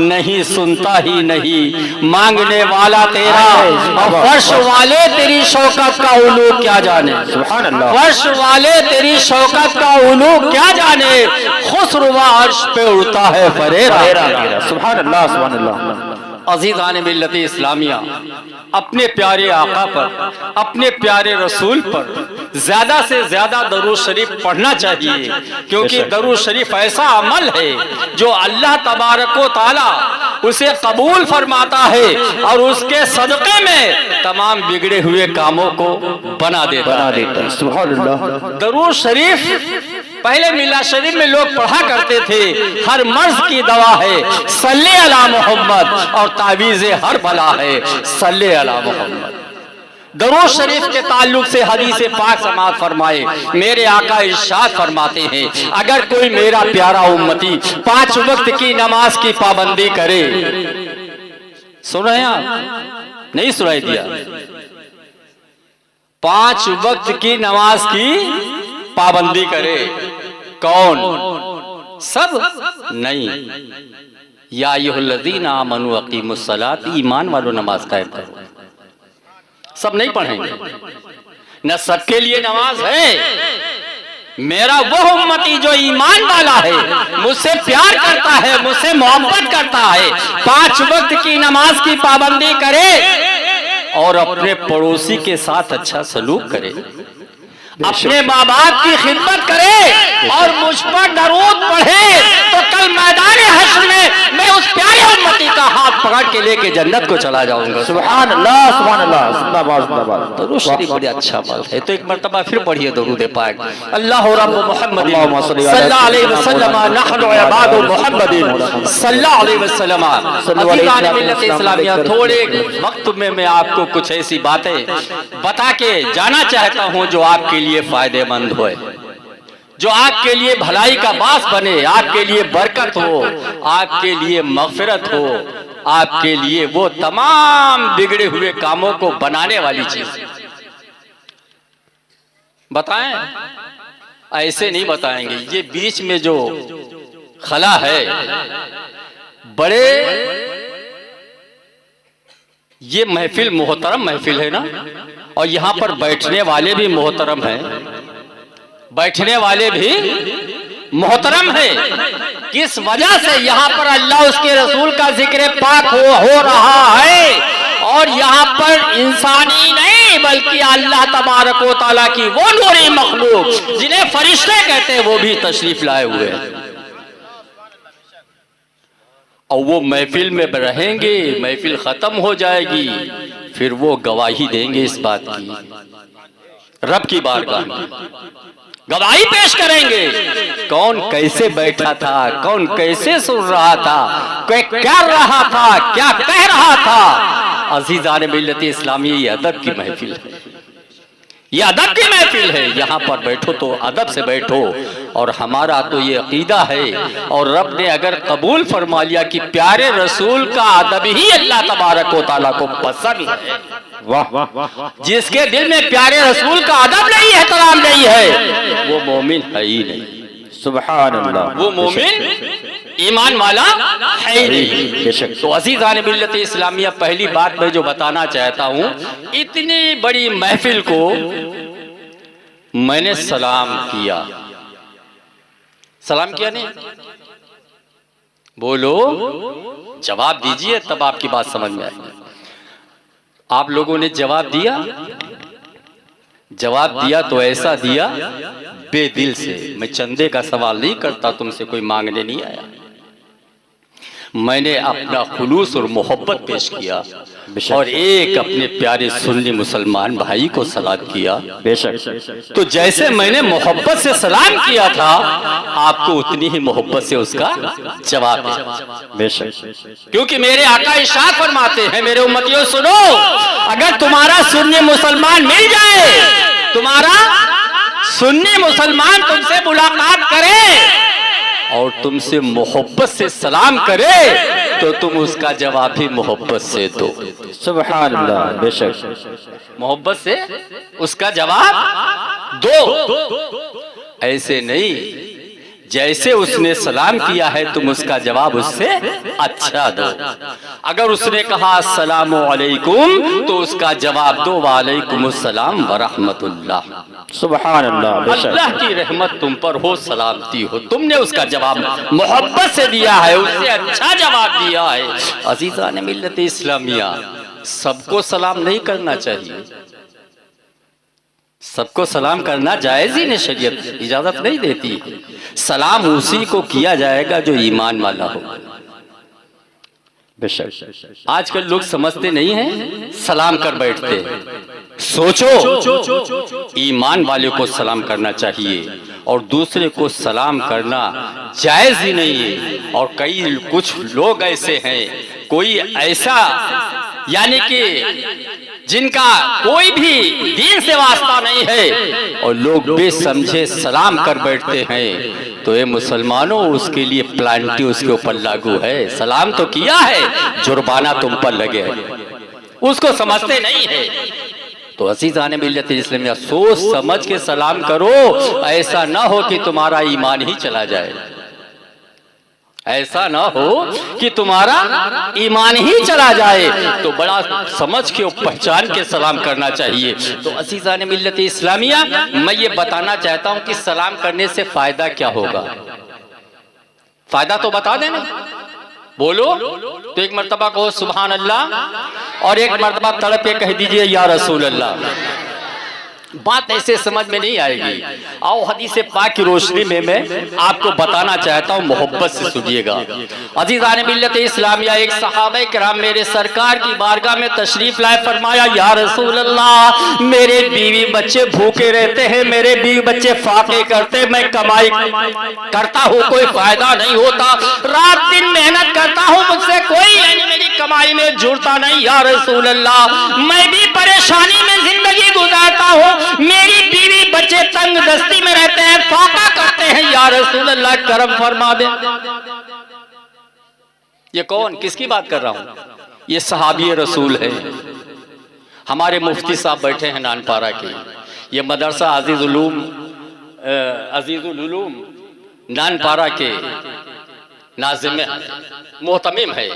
नहीं सुनता ही नहीं मांगने वाला तेरा, और फर्श वाले तेरी शौकत का उलू क्या जाने, फर्श वाले तेरी शौकत का उलू क्या जाने, खुसरुवा अर्श पे उड़ता है फरेरा। सुभान अल्लाह सुभान अल्लाह। अज़ीज़ान मिल्लत इस्लामिया, अपने प्यारे आका पर, अपने प्यारे रसूल पर ज्यादा से ज्यादा दरूद शरीफ पढ़ना चाहिए, क्योंकि दरूद शरीफ ऐसा अमल है जो अल्लाह तबारक व तआला उसे कबूल फरमाता है और उसके सदक़े में तमाम बिगड़े हुए कामों को बना देता है। सुभान अल्लाह। दरूद शरीफ पहले मिलाद शरीफ में लोग पढ़ा करते थे, हर मर्ज की दवा है सल्ले अला मोहम्मद, और तावीज़े हर बला है सल्ले अला मोहम्मद। दरूद शरीफ के ताल्लुक से हदीस पाक समाअत फरमाए, मेरे आका इरशाद फरमाते हैं, अगर कोई मेरा प्यारा उम्मती 5 वक्त की नमाज की पाबंदी करे, सुन रहे हैं आप? नहीं सुनाई दिया? 5 वक्त की नमाज की पाबंदी करे, कौन? सब नहीं। या अय्युहल्लज़ीना आमनू अक़ीमुस्सलात, ईमान वालों नमाज कायम करो। सब नहीं पढ़ेंगे, न सबके लिए नमाज है। मेरा वो उम्मती जो ईमान वाला है, मुझसे प्यार करता है, मुझसे मोहब्बत करता है, 5 वक्त की नमाज की पाबंदी करे और अपने पड़ोसी के साथ अच्छा सलूक करे, अपने माँ बाप की खिदमत करे और मुझ पर दरूद पढ़े, तो कल मैदान हश्र में मैं उस प्यारे उम्मती का हाथ पकड़ के लेके जन्नत को चला जाऊंगा। सुभान अल्लाह सुभान अल्लाह। जिंदाबाद जिंदाबाद। दरूद शरीफ बड़ी अच्छा अमल है, तो एक मर्तबा फिर पढ़िए दरूद पाक। अल्लाह रब्ब मोहम्मद सल्लल्लाहु अलैहि वसल्लम नहनु इबादु मोहम्मद सल्लल्लाहु अलैहि वसल्लम। अज़ीज़ान मिल्लत इस्लामिया, थोड़े वक्त में मैं आपको कुछ ऐसी बातें बता के जाना चाहता हूँ जो आपके लिए फायदेमंद होए, जो आपके लिए भलाई का बास बने, आपके लिए बरकत हो, आपके लिए मग़फ़िरत हो, आपके लिए वो तमाम बिगड़े हुए कामों को बनाने वाली चीज बताएं। ऐसे नहीं बताएंगे। ये बीच में जो खला है, बड़े ये महफिल मोहतरम महफिल है ना, और यहाँ पर बैठने वाले भी मोहतरम हैं, बैठने वाले भी मोहतरम है। किस वजह से? यहाँ पर अल्लाह उसके रसूल का जिक्र पाक हो रहा है, और यहाँ पर इंसानी नहीं बल्कि अल्लाह तबारक व तआला की वो नूरी मखलूक जिन्हें फरिश्ते कहते हैं, वो भी तशरीफ लाए हुए हैं, और वो महफिल में रहेंगे। महफिल खत्म हो जाएगी, फिर वो गवाही देंगे इस बात की, रब की बारगाह में गवाही पेश करेंगे, कौन कैसे बैठा था, कौन कैसे सुन रहा था, क्या कर रहा था, क्या कह रहा था। अज़ीज़ान मिल्लत इस्लामी, ये अदब की महफिल है, ये अदब की महफिल है। यहाँ पर बैठो तो अदब से बैठो, और हमारा तो ये अकीदा है, और रब ने अगर कबूल फरमा लिया कि प्यारे रसूल का अदब ही अल्लाह तबारक व तआला को पसंद है। वाह वाह वाह। जिसके दिल में प्यारे रसूल का अदब नहीं है, एहतराम नहीं है, वो मोमिन है ही नहीं। सुभान अल्लाह। वो मोमिन ईमान वाला है ही नहीं। तो अज़ीज़ान मिल्लत इस्लामिया, पहली बात मैं जो बताना चाहता हूँ, इतनी बड़ी महफिल को मैंने सलाम किया। सलाम किया नहीं? बोलो, जवाब दीजिए, तब आपकी बात समझ में आएगी। आप लोगों ने जवाब दिया? जवाब दिया तो ऐसा दिया बेदिल से। मैं चंदे का सवाल नहीं करता, तुमसे कोई मांगने नहीं आया। मैंने अपना खुलूस और मोहब्बत पेश किया, और एक अपने प्यारे सुन्नी मुसलमान भाई को सलाम किया। बेशक। तो जैसे मैंने मोहब्बत से सलाम किया था, आपको उतनी ही मोहब्बत से उसका जवाब दिया। बेशक। क्योंकि मेरे आका इरशाद फरमाते हैं, मेरे उम्मतियों सुनो, अगर तुम्हारा सुन्नी मुसलमान मिल जाए, तुम्हारा सुन्नी मुसलमान तुमसे मुलाकात करे और तुमसे मोहब्बत से सलाम करे, तो तुम उसका जवाब भी मोहब्बत से दो। सुभान अल्लाह। बेशक, मोहब्बत से उसका जवाब दो। ऐसे नहीं जैसे उसने सलाम किया है तुम उसका जवाब उससे अच्छा दो। अगर उसने कहा अस्सलामु अलैकुम तो उसका जवाब दो वालेकुमुस्सलाम व रहमतुल्लाह। सुभान अल्लाह, अल्लाह की रहमत तुम पर हो, सलामती हो। तुमने उसका जवाब मोहब्बत से दिया है, उससे अच्छा जवाब दिया है। अजीज़ान मिल्लत इस्लामिया, सबको सलाम नहीं करना चाहिए, सबको सलाम करना जायज ही नहीं, शरीयत इजाजत नहीं देती। सलाम उसी को किया जाएगा जो ईमान वाला हो। बेशक आजकल लोग समझते नहीं हैं, सलाम कर बैठते हैं। सोचो, ईमान वाले को सलाम करना चाहिए और दूसरे को सलाम करना जायज ही नहीं है। और कई कुछ लोग ऐसे हैं, कोई ऐसा यानी कि जिनका कोई भी दीन से वास्ता नहीं है और लोग बेसमझे सलाम कर बैठते हैं, तो ये मुसलमानों उसके लिए प्लांटी उसके ऊपर लागू है। सलाम तो किया है, जुर्माना तुम पर लगे है, उसको समझते नहीं है। तो अज़ीज़ान मिल्लत इस्लामिया, सोच समझ के सलाम करो, ऐसा ना हो कि तुम्हारा ईमान ही चला जाए, ऐसा ना हो कि तुम्हारा ईमान ही चला जाए। तो बड़ा समझ के पहचान के सलाम करना चाहिए। तो अज़ीज़ान मिल्लत इस्लामिया, मैं ये बताना चाहता हूं कि सलाम करने से फायदा क्या होगा। फायदा तो बता देना, बोलो तो एक मर्तबा कहो सुभान अल्लाह और एक मर्तबा तड़प के कह दीजिए या रसूल अल्लाह। बात ऐसे समझ में नहीं आएगी। आओ हदीस पाक की रोशनी में मैं आपको बताना चाहता हूँ, मोहब्बत से सुनिएगा। अज़ीज़ान मिल्लत इस्लामिया, एक सहाबा किराम मेरे सरकार की बारगाह में तशरीफ लाए, फरमाया या रसूल अल्लाह, मेरे बीवी बच्चे भूखे रहते हैं, मेरे बीवी बच्चे फाके करते, मैं कमाई करता हूँ कोई फायदा नहीं होता, रात दिन मेहनत करता हूँ, मुझसे कोई यानी मेरी कमाई में जुड़ता नहीं। या रसूल अल्लाह, मैं भी परेशानी में जिंदगी गुजारता हूँ, मेरी बीवी बच्चे तंग दस्ती में रहते हैं, फाका करते हैं, या रसूल अल्लाह करम फरमा दे। ये कौन, किसकी बात कर रहा हूं? ये सहाबी रसूल है। हमारे मुफ्ती साहब बैठे हैं नानपारा के, ये मदरसा अजीजुल उलूम नानपारा के नाज़िम मोहतमिम है।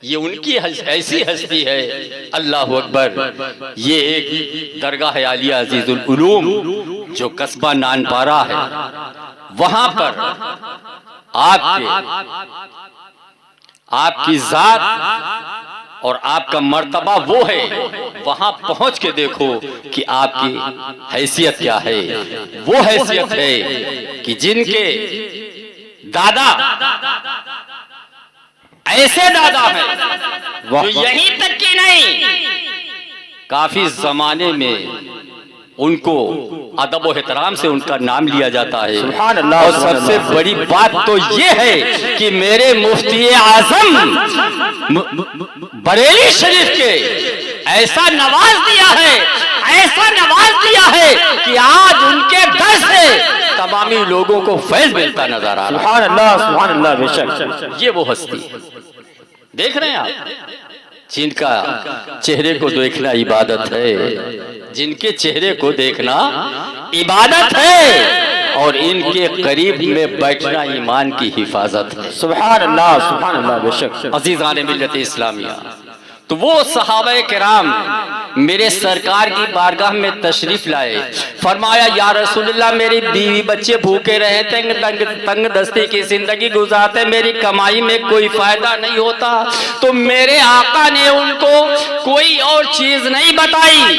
ये उनकी ऐसी हस्ती है, अल्लाह अकबर। ये एक दरगाह है आलिया अजीजुल उलूम जो कस्बा नानपारा है, वहां पर आपकी जात और आपका मर्तबा वो है, वहां पहुंच के देखो कि आपकी हैसियत क्या है। वो हैसियत है कि जिनके दादा ऐसे दादा हैं जो यहीं तक की नहीं, काफी जमाने में उनको अदब और एहतराम से उनका नाम लिया जाता है। सुभान अल्लाह। और सबसे बड़ी बात तो ये है कि मेरे मुफ्ती आजम बरेली शरीफ के ऐसा नवाज दिया है, ऐसा नवाज दिया है कि आज उनके दर से तमामी लोगों को फैज मिलता नजर आ रहा है। सुभान अल्लाह, सुभान अल्लाह। बेशक ये वो हस्ती है, देख रहे हैं आप, जिनका चेहरे को देखना इबादत है, जिनके चेहरे को देखना इबादत है और इनके करीब में बैठना ईमान की हिफाजत है। सुभान अल्लाह, सुभान अल्लाह। बेशक अज़ीज़ान मिल्लत इस्लामिया, तो वो सहाबा किराम मेरे सरकार की बारगाह में तशरीफ लाए, फरमाया या रसूलल्लाह, मेरी बीवी बच्चे भूखे रहे, तंग दस्ती की जिंदगी गुजारते, मेरी कमाई में कोई फायदा नहीं होता। तो मेरे आका ने उनको कोई और चीज नहीं बताई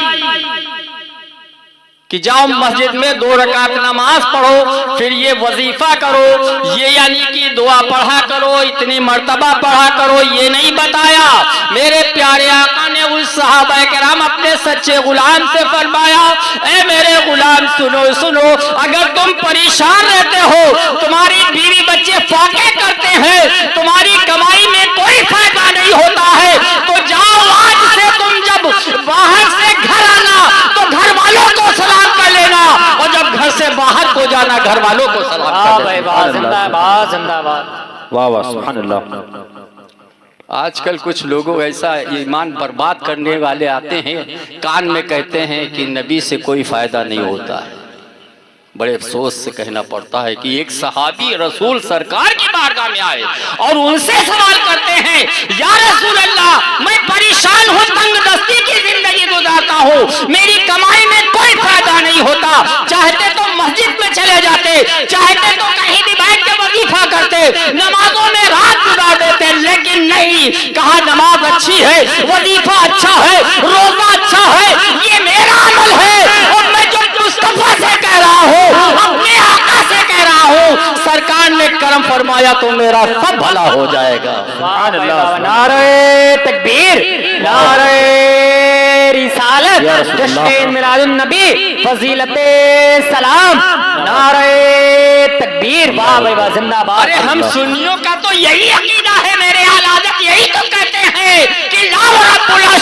कि जाओ मस्जिद में 2 रकात नमाज पढ़ो, फिर ये वजीफा करो, ये यानी कि दुआ पढ़ा करो, इतनी मर्तबा पढ़ा करो, ये नहीं बताया। मेरे प्यारे आका ने उस सहाबा किराम अपने सच्चे गुलाम से फरमाया, ए मेरे गुलाम सुनो सुनो, अगर तुम परेशान रहते हो, तुम्हारी बीवी बच्चे फाके करते हैं, तुम्हारी कमाई में कोई फायदा नहीं होता है, तो जाओ आज से तुम जब बाहर से घर आना तो घर वालों को सलाम कर लेना, और जब घर से बाहर को जाना घर वालों को सलाम कर लेना। जिंदाबाद, जिंदाबाद। वाह वाह, सुभान अल्लाह। आजकल कुछ लोगों ऐसा ईमान बर्बाद करने वाले आते हैं, कान में कहते हैं कि नबी से कोई फायदा नहीं होता है। बड़े अफसोस से कहना पड़ता है कि एक सहाबी रसूल सरकार की बारगाह में आए और उनसे सवाल करते हैं, या रसूल अल्लाह, मैं परेशान हूँ, तंग दस्ती की जिंदगी गुजारता हूँ, मेरी कमाई में कोई फायदा नहीं होता, चाहते तो मस्जिद में चले जाते, चाहते तो कहीं भी बैठ के वजीफा करते, नमाजों में रात गुजार देते, लेकिन नहीं, कहा नमाज अच्छी है, वजीफा अच्छा है, रोजा अच्छा है, ये मेरा अमल है और मैं जो मुस्तफा से कह रहा हूँ, अपने आका से कह रहा हूँ, सरकार ने करम फरमाया तो मेरा सब भला हो जाएगा। नारे तकबीर, नारे रिसालत, जश्न मिलादुन नबी, फजीलते सलाम, नारे तकबीर, वाह भाई वाह, जिंदाबाद। अरे हम सुन्नियों का तो यही अकीदा है, मेरे आलादत यही तो कहते हैं कि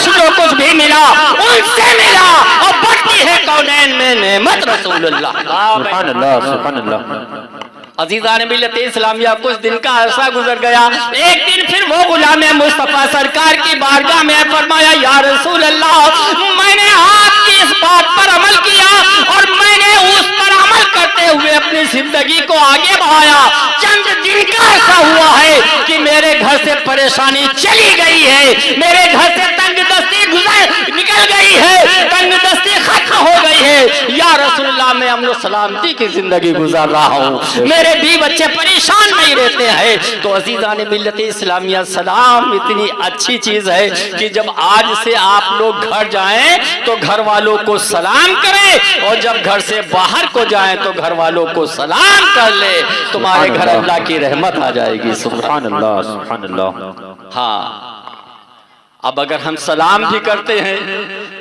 जो कुछ भी मिला उनसे मिला और बढ़ती है कौनैन में नेमत रसूलुल्लाह। सुभान अल्लाह, सुभान अल्लाह। अजीज़ान मिल्लत इस्लामिया, कुछ दिन का अरसा गुजर गया। एक दिन फिर वो गुलाम मुस्तफा सरकार की बारगाह में फरमाया, या रसूल अल्लाह, मैंने आपकी इस बात पर अमल किया और मैंने उस पर अमल करते हुए अपनी जिंदगी को आगे बढ़ाया। चंद दिन का ऐसा हुआ है कि मेरे घर से परेशानी चली गई है, मेरे घर से तंगदस्ती निकल गई है, तंगदस्ती खत्म हो गई है। या रसूलुल्लाह, मैं अमन सलामती की जिंदगी गुजार रहा हूँ, मेरे भी बच्चे परेशान नहीं रहते हैं। तो अजीज़ान मिल्लत इस्लामिया, सलाम इतनी अच्छी चीज है कि जब आज से आप लोग घर जाएं तो घर वालों को सलाम करें और जब घर से बाहर को जाएं तो घर वालों को सलाम कर ले, तुम्हारे घर अल्लाह की रहमत आ जाएगी। सुभान अल्लाह, सुभान अल्लाह। हाँ, अब अगर हम सलाम भी करते हैं,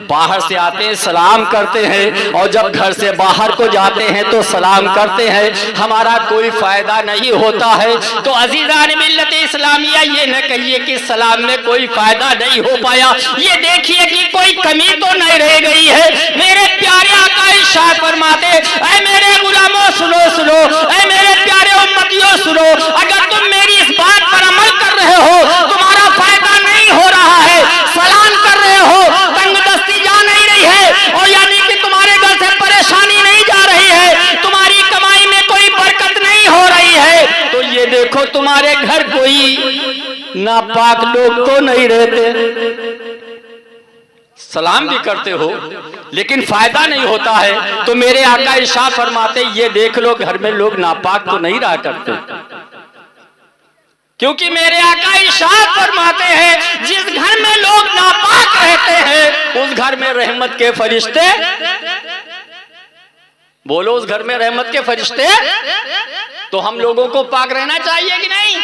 बाहर से आते हैं सलाम करते हैं और जब घर से बाहर को जाते हैं तो सलाम करते हैं, हमारा कोई फायदा नहीं होता है। तो अजीज़ान मिल्लत इस्लामिया, ये न कहिए कि सलाम में कोई फायदा नहीं हो पाया, ये देखिए कि कोई कमी तो नहीं रह गई है। मेरे प्यारे आका इरशाद फरमाते, ऐ मेरे गुलामों सुनो सुनो, ऐ मेरे प्यारे उम्मतियों सुनो, अगर तुम मेरी इस बात पर अमल कर रहे हो, तुम्हारा फायदा नहीं हो रहा है, सलाम कर रहे हो, तंगदस्ती जा नहीं रही है, और यानी कि तुम्हारे घर से परेशानी नहीं जा रही है, तुम्हारी कमाई में कोई बरकत नहीं हो रही है, तो ये देखो तुम्हारे घर कोई नापाक लोग तो नहीं रहते। सलाम भी करते हो लेकिन फायदा नहीं होता है। तो मेरे आका इरशाद फरमाते, ये देख लो घर में लोग नापाक तो नहीं रहा करते, क्योंकि मेरे आका इरशाद फरमाते हैं, जिस घर में लोग नापाक रहते हैं उस घर में रहमत के फरिश्ते, बोलो उस घर में रहमत के फरिश्ते। तो हम लोगों को पाक रहना चाहिए कि नहीं?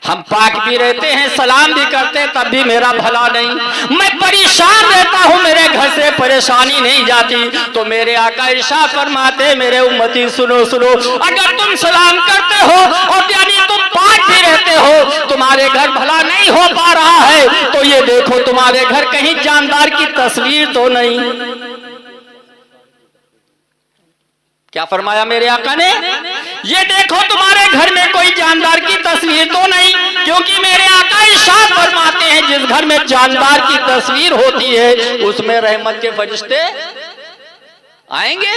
हम पाक भी रहते हैं, सलाम भी करते हैं, तब भी मेरा भला नहीं, मैं परेशान रहता हूं, मेरे घर से परेशानी नहीं जाती। तो मेरे आका इरशाद फरमाते, मेरे उम्मती सुनो सुनो, अगर तुम सलाम करते हो और यानी तुम पाक भी रहते हो, तुम्हारे घर भला नहीं हो पा रहा है, तो ये देखो तुम्हारे घर कहीं जानदार की तस्वीर तो नहीं। क्या फरमाया मेरे आका ने? ये देखो तुम्हारे घर में कोई जानदार की तस्वीर तो नहीं, क्योंकि मेरे आका इरशाद फरमाते हैं, जिस घर में जानदार की तस्वीर होती है उसमें रहमत के फरिश्ते आएंगे,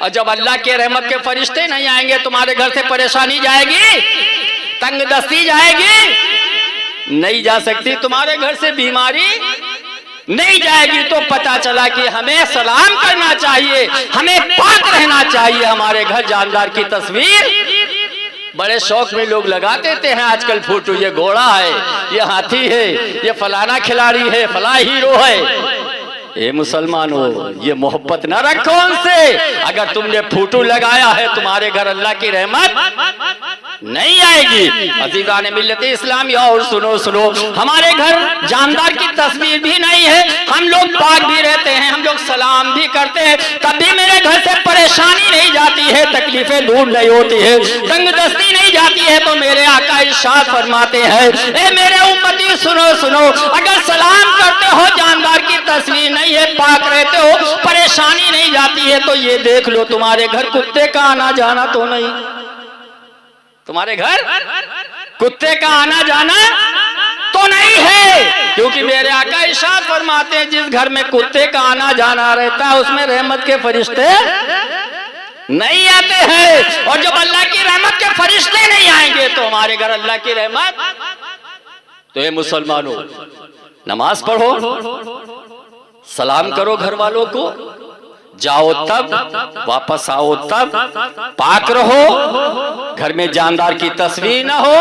और जब अल्लाह के रहमत के फरिश्ते नहीं आएंगे तुम्हारे घर से परेशानी जाएगी, तंगदस्ती जाएगी, नहीं जा सकती। तुम्हारे घर से बीमारी नहीं जाएगी। तो पता चला कि हमें सलाम करना चाहिए, हमें पाक रहना चाहिए, हमारे घर जानदार की तस्वीर बड़े शौक में लोग लगा देते हैं आजकल फोटो, ये घोड़ा है, ये हाथी है, ये फलाना खिलाड़ी है, फला हीरो है। ए मुसलमानों, ये मोहब्बत न रखो उनसे। अगर तुमने फोटो लगाया है तुम्हारे घर अल्लाह की रहमत नहीं आएगी। अज़ीज़ान मिल्लत इस्लामिया, और सुनो सुनो, हमारे घर जानदार की तस्वीर भी नहीं है, हम लोग पाक भी रहते हैं, हम लोग सलाम भी करते हैं, तब भी मेरे घर से परेशानी नहीं जाती है, तकलीफें दूर नहीं होती है, तंगदस्ती नहीं जाती है। तो मेरे आका इरशाद फरमाते हैं, ए मेरे उम्मती सुनो सुनो, अगर सलाम करते हो जानदार की तस्वीर नहीं है, पाक रहते हो, परेशानी नहीं जाती है, तो ये देख लो तुम्हारे घर कुत्ते का आना जाना तो नहीं। तुम्हारे घर कुत्ते का आना जाना तो नहीं है, क्योंकि मेरे आका इरशाद फरमाते हैं, जिस घर में कुत्ते का आना जाना रहता है उसमें रहमत के फरिश्ते नहीं आते हैं। और जब अल्लाह की रहमत के फरिश्ते नहीं आएंगे तो हमारे घर अल्लाह की रहमत। तो ये मुसलमानों, नमाज पढ़ो, सलाम करो घर वालों को, जाओ तब, वापस आओ तब, पाक रहो, घर में जानदार की तस्वीर ना हो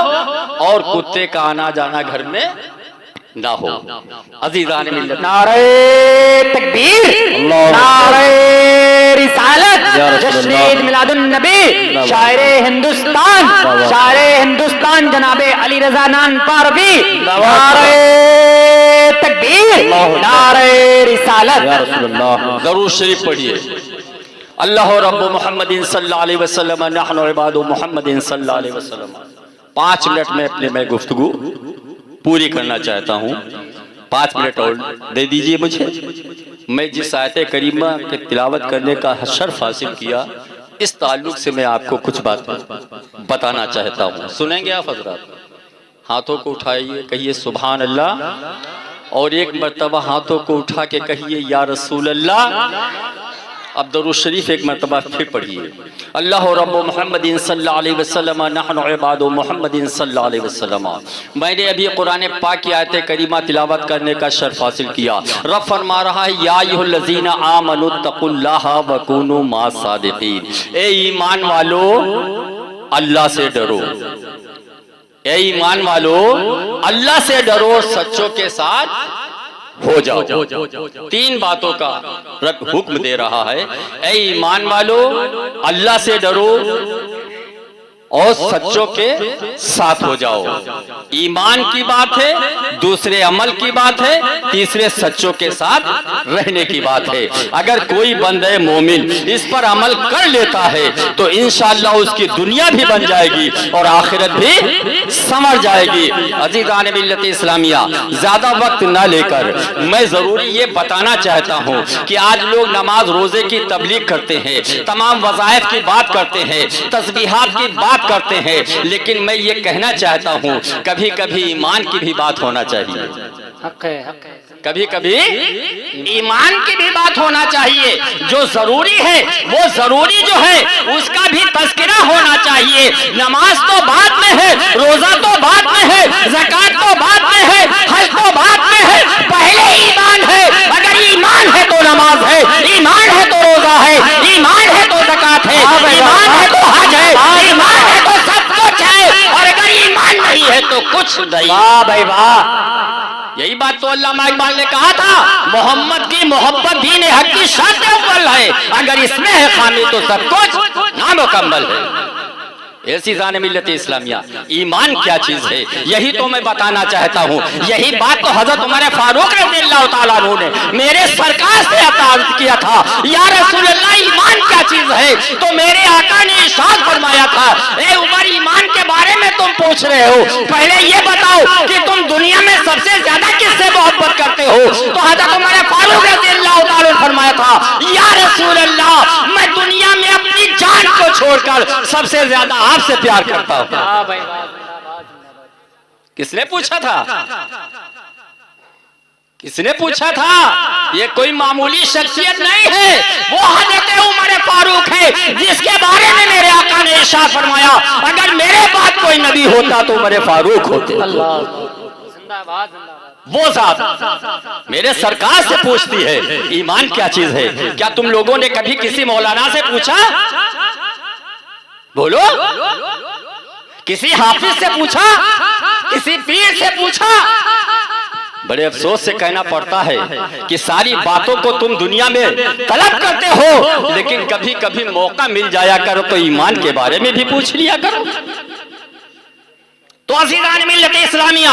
और कुत्ते का आना जाना घर में ना हो। अजीज़ान मिल्लत, नारे तकबीर, नारे रिसालत, जश्न ईद मिलादुन नबी, शायरे हिंदुस्तान, शायरे हिंदुस्तान जनाबे अली रजा नान पारवी, नारे तकबीर, नारे रिसालत। जरूर शरीफ पढ़िए। अल्लाह रब्बु मुहम्मदिन सल्लल्लाहु अलैहि वसल्लम नहनु इबादु मुहम्मदिन सल्लल्लाहु अलैहि वसल्लम। 5 मिनट में अपने मैं गुफ्तगू पूरी करना चाहता हूँ। 5 मिनट और दे दीजिए मुझे। मैं जिस आयत करीमा के तिलावत करने का शर्फ हासिल किया, इस ताल्लुक से मैं आपको कुछ बात बताना चाहता हूँ। सुनेंगे आप हजरात? हाथों को उठाइए, कहिए सुभान अल्लाह, और एक मर्तबा हाथों को उठा के कहिए या रसूल अल्लाह। अब दरूद शरीफ एक मर्तबा फिर पढ़िए। अल्लाह रब्बु मुहम्मदिन सल्लल्लाहु अलैहि वसल्लम नहनु इबादु मुहम्मदिन सल्लल्लाहु अलैहि वसल्लम। मैंने अभी कुरान पाक की आयत करीमा तिलावत करने का शर्फ हासिल किया। रब फरमा रहा है या अय्युहल्लज़ीना आमनु तक़ुल्लाहा व कूनू मास सादिक़ीन। ए ईमान वालो, अल्लाह से डरो। ए ईमान वालो, अल्लाह से डरो, सच्चों के साथ हो जाओ। 3 बातों का हुक्म दे रहा है। ऐ ईमान वालो, अल्लाह से डरो और सच्चों के साथ हो जाओ। ईमान की बात है, दूसरे अमल की बात है, तीसरे सच्चों के साथ रहने की बात है। अगर कोई बंदे मोमिन इस पर अमल कर लेता है तो इंशाअल्लाह उसकी दुनिया भी बन जाएगी और आखिरत भी संवर जाएगी। अज़ीज़ान मिल्लत इस्लामिया, ज्यादा वक्त न लेकर मैं जरूरी ये बताना चाहता हूँ कि आज लोग नमाज रोजे की तबलीग करते हैं, तमाम वज़ाइफ की बात करते हैं, तस्बीहात की बात करते हैं, लेकिन मैं ये कहना चाहता हूँ कभी कभी ईमान की भी बात होना चाहिए। कभी कभी ईमान की भी बात होना चाहिए। जो जरूरी है वो जरूरी जो है उसका भी तज़किरा होना चाहिए। नमाज तो बाद में है, रोजा तो बाद में है, ज़कात तो बाद में है, हज तो बाद में है, पहले ईमान है। अगर ईमान है तो नमाज है, ईमान है तो रोजा है, ईमान है तो ज़कात है, ईमान है तो हज है, ईमान है तो सब कुछ है। और अगर ईमान नहीं है तो कुछ नहीं। वाह भाई वाह। यही बात तो अल्लामा इकबाल ने कहा था, मोहम्मद की मोहब्बत दीन हक की शर्त अव्वल है, अगर इसमें है खामी तो सब कुछ नामुकम्मल है। ऐसी जाने मिल्लत इस्लामिया, ईमान क्या चीज है यही तो मैं बताना चाहता हूँ। यही बात तो हजरत उमर फारूक रज़ियल्लाहु ताला अन्हु ने मेरे सरकार से अर्ज किया था, या रसूल अल्लाह ईमान क्या चीज है? तो मेरे आका ने इरशाद फरमाया था, ए उमर ईमान के बारे में तुम पूछ रहे हो, पहले ये बताओ कि तुम दुनिया में सबसे ज्यादा किससे मोहब्बत करते हो? तो हजरत उमर फारूक रज़ियल्लाहु ताला अन्हु फरमाया था, या रसूल अल्लाह मैं दुनिया में अपनी जान को छोड़कर सबसे ज्यादा आपसे प्यार करता हूं। किसने पूछा था? किसने पूछा था? ये कोई मामूली शख्सियत नहीं है, वो हजरत उमर फारूक है जिसके बारे में मेरे आका ने इरशाद फरमाया, अगर मेरे बाद कोई नबी होता तो उमर फारूक होते। वो जात मेरे सरकार से पूछती है ईमान क्या चीज है। क्या तुम लोगों ने कभी किसी मौलाना से पूछा? बोलो। किसी हाफिज से पूछा? किसी पीर से पूछा? बड़े अफसोस से कहना पड़ता है कि सारी बातों को तुम दुनिया में तलब करते हो, लेकिन कभी कभी मौका मिल जाया करो तो ईमान के बारे में भी पूछ लिया करो। तो अज़ीज़ान मिल्लत इस्लामिया,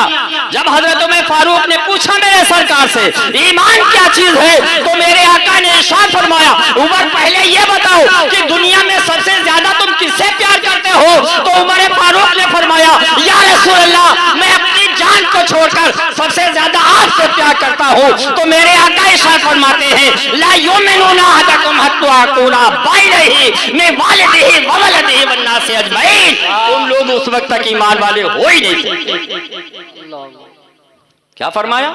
जब हजरत उमर फारूक ने पूछा मेरे सरकार से ईमान क्या चीज है, तो मेरे आका ने इरशाद फरमाया, उमर पहले ये बताओ कि दुनिया में सबसे ज्यादा तुम किससे प्यार करते हो? तो उमर फारूक ने फरमाया, या रसूल अल्लाह मैं अपनी जान को छोड़कर सबसे ज्यादा आपसे प्यार करता हूँ। तो मेरे आका इरशाद फरमाते हैं, ला युमिनुना अहदकुम हत्ता अकूला बैनही मिन वालिदिही व वलदिही वन नासि अजमईन। तुम लोग उस वक्त तक ईमान वाले हो ही नहीं थे। क्या फरमाया?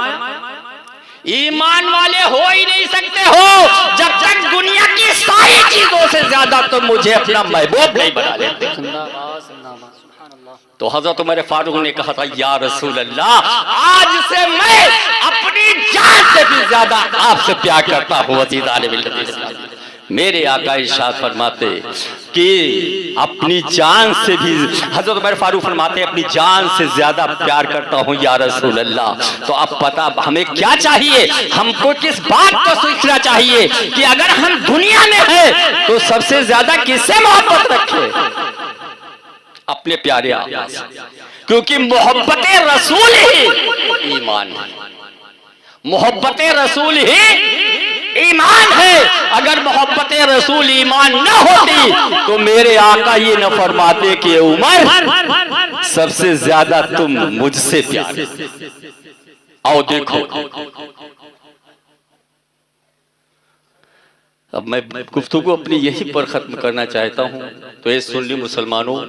ईमान वाले हो ही नहीं सकते हो जब तक दुनिया की सारी चीजों से ज्यादा तुम मुझे अपना महबूब नहीं बना लेते। तो हजरत उमर फारूक ने कहा था, या रसूल अल्लाह, आज से मैं अपनी जान से भी ज्यादा आपसे प्यार करता हूँ। मेरे आका इरशाद फरमाते कि अपनी जान से भी, हजरत उमर फारूक फरमाते अपनी जान से ज्यादा प्यार करता हूँ या रसूल अल्लाह। तो अब पता हमें क्या चाहिए, हमको किस बात को सोचना चाहिए कि अगर हम दुनिया में हैं तो सबसे ज्यादा किससे मोहब्बत रखें? अपने प्यारे आका से, क्योंकि मोहब्बत रसूल ही ईमान है, मोहब्बत रसूल ही ईमान है। अगर मोहब्बत रसूल ईमान न होती तो मेरे आका ये न फरमाते कि उमर सबसे ज्यादा तुम मुझसे प्यार। आओ देखो, अब मैं गुफ्तगू अपनी यहीं पर खत्म करना चाहता हूँ। तो ये सुन्नी मुसलमानों,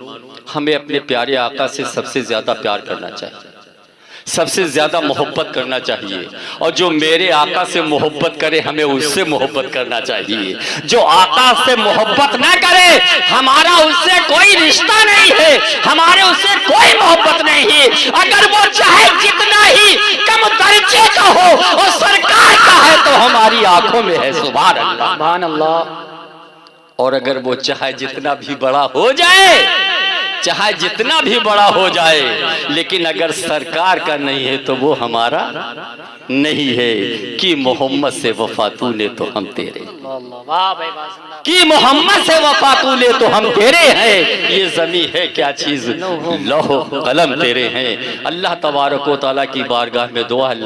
हमें अपने प्यारे आका से सबसे ज्यादा प्यार करना चाहिए, सबसे ज्यादा मोहब्बत करना चाहिए। और जो मेरे आका से मोहब्बत करे हमें उससे मोहब्बत करना चाहिए। जो आका से मोहब्बत ना करे हमारा उससे कोई रिश्ता नहीं है, हमारे उससे कोई मोहब्बत नहीं है। अगर वो चाहे जितना ही कम दर्जे का हो और सरकार का है तो हमारी आंखों में है। सुभान अल्लाह, सुभान अल्लाह। और अगर वो चाहे जितना भी बड़ा हो जाए, चाहे जितना भी बड़ा हो जाए, लेकिन अगर सरकार का नहीं है तो वो हमारा नहीं है। कि मोहम्मद से वफा तूने तो हम तेरे, कि मोहम्मद से वफा तूने तो हम तेरे हैं। ये ज़मी है क्या चीज, लौह कलम तेरे हैं। अल्लाह तबारक व तआला की बारगाह में दुआ, अल्लाह